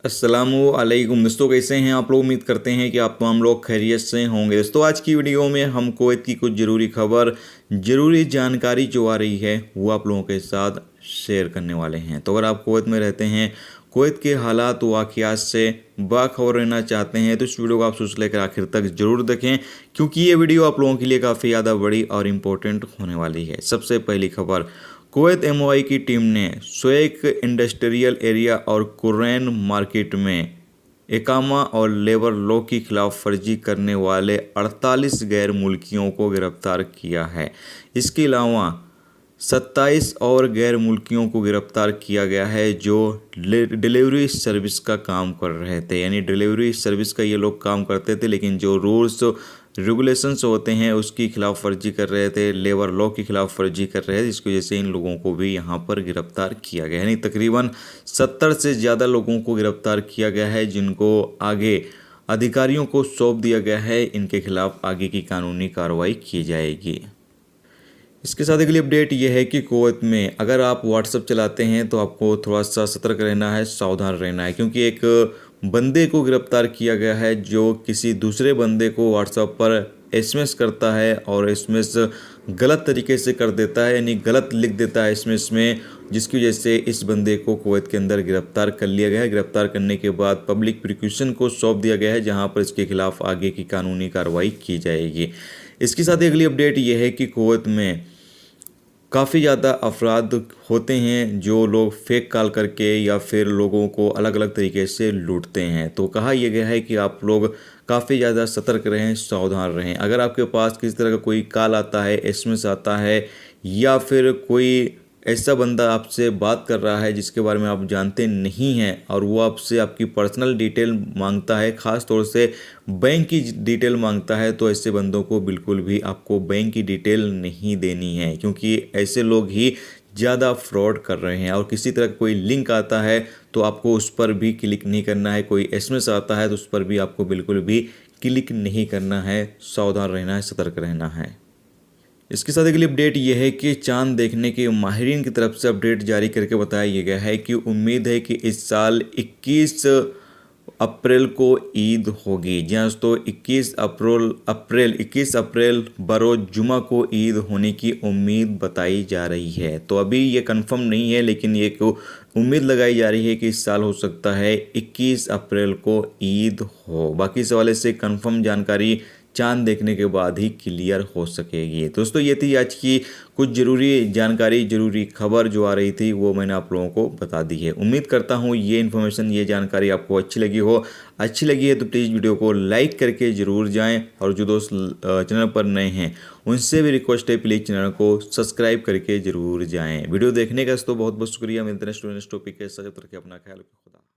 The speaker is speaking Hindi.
अस्सलामुअलैकुम दोस्तों, कैसे हैं आप लोग। उम्मीद करते हैं कि आप तमाम लोग खैरियत से होंगे। दोस्तों, आज की वीडियो में हम कुवैत की कुछ ज़रूरी खबर, ज़रूरी जानकारी जो आ रही है वो आप लोगों के साथ शेयर करने वाले हैं। तो अगर आप कुवैत में रहते हैं, कुवैत के हालात व वाक़ियात से बाखबर रहना चाहते हैं तो इस वीडियो को आप शुरू से लेकर आखिर तक ज़रूर देखें, क्योंकि ये वीडियो आप लोगों के लिए काफ़ी ज़्यादा बड़ी और इम्पोर्टेंट होने वाली है। सबसे पहली खबर, कुवैत एमओआई की टीम ने स्वेक इंडस्ट्रियल एरिया और कुरैन मार्केट में इकामा और लेबर लॉ की खिलाफ वर्जी करने वाले 48 गैर मुल्कियों को गिरफ्तार किया है। इसके अलावा 27 और गैर मुल्कियों को गिरफ्तार किया गया है जो डिलीवरी सर्विस का काम कर रहे थे। यानी डिलीवरी सर्विस का ये लोग काम करते थे, लेकिन जो रूल्स रेगुलेशंस होते हैं उसकी खिलाफ वर्जी कर रहे थे, लेबर लॉ की खिलाफ वर्जी कर रहे थे, जिसकी वजह से इन लोगों को भी यहाँ पर गिरफ्तार किया गया है। यानी तकरीबन 70 से ज़्यादा लोगों को गिरफ्तार किया गया है, जिनको आगे अधिकारियों को सौंप दिया गया है। इनके खिलाफ आगे की कानूनी कार्रवाई की जाएगी। इसके साथ अगली अपडेट ये है कि कुवैत में अगर आप व्हाट्सएप चलाते हैं तो आपको थोड़ा सा सतर्क रहना है, सावधान रहना है, क्योंकि एक बंदे को गिरफ्तार किया गया है जो किसी दूसरे बंदे को व्हाट्सएप पर एसएमएस करता है और एसएमएस गलत तरीके से कर देता है, यानी गलत लिख देता है एसएमएस में, जिसकी वजह से इस बंदे को कुवैत के अंदर गिरफ्तार कर लिया गया है। गिरफ्तार करने के बाद पब्लिक प्रोसिक्यूशन को सौंप दिया गया है, जहां पर इसके खिलाफ आगे की कानूनी कार्रवाई की जाएगी। इसके साथ अगली अपडेट ये है कि कुवैत में काफ़ी ज़्यादा अफराद होते हैं जो लोग फेक कॉल करके या फिर लोगों को अलग अलग तरीके से लूटते हैं। तो कहा यह गया है कि आप लोग काफ़ी ज़्यादा सतर्क रहें, सावधान रहें। अगर आपके पास किसी तरह का कोई कॉल आता है, एसएमएस आता है, या फिर कोई ऐसा बंदा आपसे बात कर रहा है जिसके बारे में आप जानते नहीं हैं और वो आपसे आपकी पर्सनल डिटेल मांगता है, ख़ास तौर से बैंक की डिटेल मांगता है, तो ऐसे बंदों को बिल्कुल भी आपको बैंक की डिटेल नहीं देनी है, क्योंकि ऐसे लोग ही ज़्यादा फ्रॉड कर रहे हैं। और किसी तरह कोई लिंक आता है तो आपको उस पर भी क्लिक नहीं करना है, कोई एसएमएस आता है तो उस पर भी आपको बिल्कुल भी क्लिक नहीं करना है। सावधान रहना है, सतर्क रहना है। इसके साथ अगली अपडेट ये है कि चांद देखने के माहिरीन की तरफ से अपडेट जारी करके बताया गया है कि उम्मीद है कि इस साल 21 अप्रैल को ईद होगी। जी हाँ दोस्तों, 21 अप्रैल बरोज़ जुमा को ईद होने की उम्मीद बताई जा रही है। तो अभी ये कंफर्म नहीं है, लेकिन ये उम्मीद लगाई जा रही है कि इस साल हो सकता है 21 अप्रैल को ईद हो। बाकी इस हवाले से कंफर्म जानकारी चांद देखने के बाद ही क्लियर हो सकेगी। दोस्तों, ये थी आज की कुछ ज़रूरी जानकारी, ज़रूरी खबर जो आ रही थी, वो मैंने आप लोगों को बता दी है। उम्मीद करता हूँ ये इन्फॉर्मेशन, ये जानकारी आपको अच्छी लगी हो। अच्छी लगी है तो प्लीज़ वीडियो को लाइक करके ज़रूर जाएं, और जो दोस्त चैनल पर नए हैं उनसे भी रिक्वेस्ट है, प्लीज़ चैनल को सब्सक्राइब करके ज़रूर जाएँ। वीडियो देखने का दोस्तों बहुत बहुत शुक्रिया। मिलते हैं नेक्स्ट टॉपिक के साथ, तब तक अपना ख्याल रखें। खुदा।